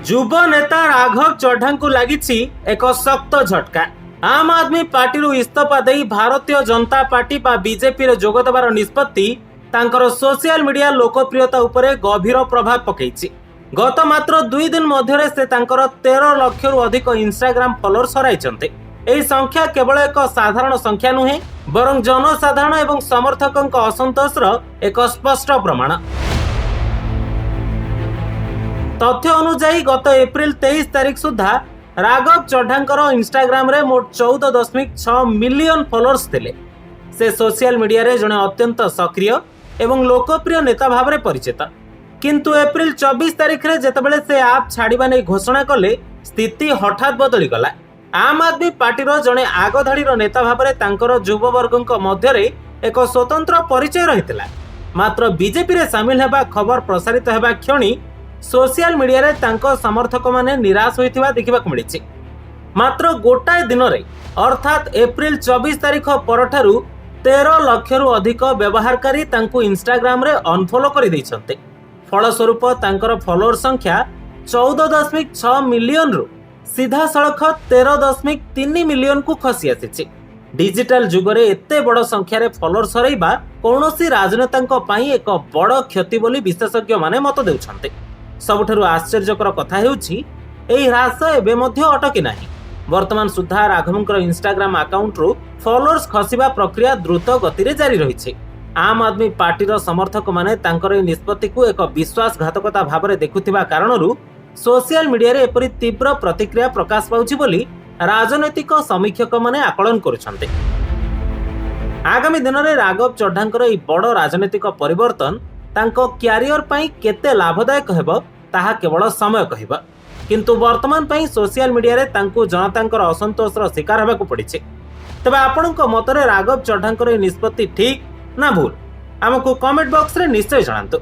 युव नेता राघव चड्ढा को लगी एक शक्त झटका। आम आदमी पार्टी इस्तीफा दे भारतीय जनता पार्टी बा बीजेपी रे जोग देवार निष्पत्ति तांकर सोशल मीडिया लोकप्रियता उपरे गभीर प्रभाव पकईछि। गत मात्र 2 दिन मध्य से तांकर 13 लाख रु अधिक इंस्टाग्राम फॉलोअर्स हराइछन्ते। एही संख्या केवल एक साधारण संख्या नुहे बरं जनसाधारण एवं समर्थकଙ୍କ असंतोषर एक स्पष्ट प्रमाण। तथ्य अनुसार गत एप्रिल 23 तारिख सुधा राघव चड्ढांकर इंस्टाग्राम रे मोट 14.6 मिलियन फॉलोअर्स थिले। से सोशल मीडिया रे जने अत्यंत सक्रिय एवं लोकप्रिय नेता भाव में परिचित। किंतु एप्रिल 24 तारिख रे जेतेबेले से आप छाड़िबा नै घोषणा कले स्थिति हठात बदली गला। आम आदमी पार्टीर जने आगधाड़ीर नेता भाव में तांकर युववर्गଙ୍କ मध्यरे एक स्वतंत्र परिचय रहितला। मात्र बीजेपी रे शामिल हेबा खबर प्रसारित हेबा क्षणी सोशल मीडिया रे तांको समर्थक माने निराश होइथिबा देखिबाक मिलिछि। मात्र गोटाए दिन रे अर्थात एप्रिल 24 तारिख परठारु 13 लाख रु अधिक व्यवहारकारी तांको इंस्टाग्राम रे अनफॉलो करि दैछन्ते। फलस्वरूप तांकर फॉलोअर संख्या 14.6 मिलियन रु सीधा सड़क 13.3 मिलियन को खसी आसी। डिजिटल जुगरे एते बड़ संख्यार फॉलोअर्स हरैबा कौनसी राजनेतांको पई एक बड़ क्षति बोली विशेषज्ञ माने मत देउछन्ते। सबुठारु आश्चर्यकर कथा हेउछि एही ह्रास एबे मध्य अटकी नाही। वर्तमान सुधा राघवंकर इंस्टाग्राम अकाउंट रु फॉलोअर्स खसिबा प्रक्रिया द्रुत गति रे जारी रहिछि। आम आदमी पार्टीर समर्थक माने तांकर एही निष्पत्ति को एक विश्वासघातकता भाबरे देखुथिबा कारणरु सोशल मीडिया रे एपरि तीव्र प्रतिक्रिया प्रकाश पाउछि बोली राजनैतिक समीक्षक माने आकलन करुछन्ते। आगामी दिन में राघव चड्ढांकर एही बड़ राजनैतिक परिवर्तन तांको क्यारियर पई केते लाभदायक हेबो ताहा केवल समय कहिबा। किंतु वर्तमान पई सोशल मीडिया रे तांको जनतांकर असंतोषर शिकार हेबाकू पड़िछि। तबे आपणको मतरे राघव चड्ढांकर एही निष्पत्ति ठीक ना भूल आमको कमेंट बॉक्स रे निश्चय जणांतु।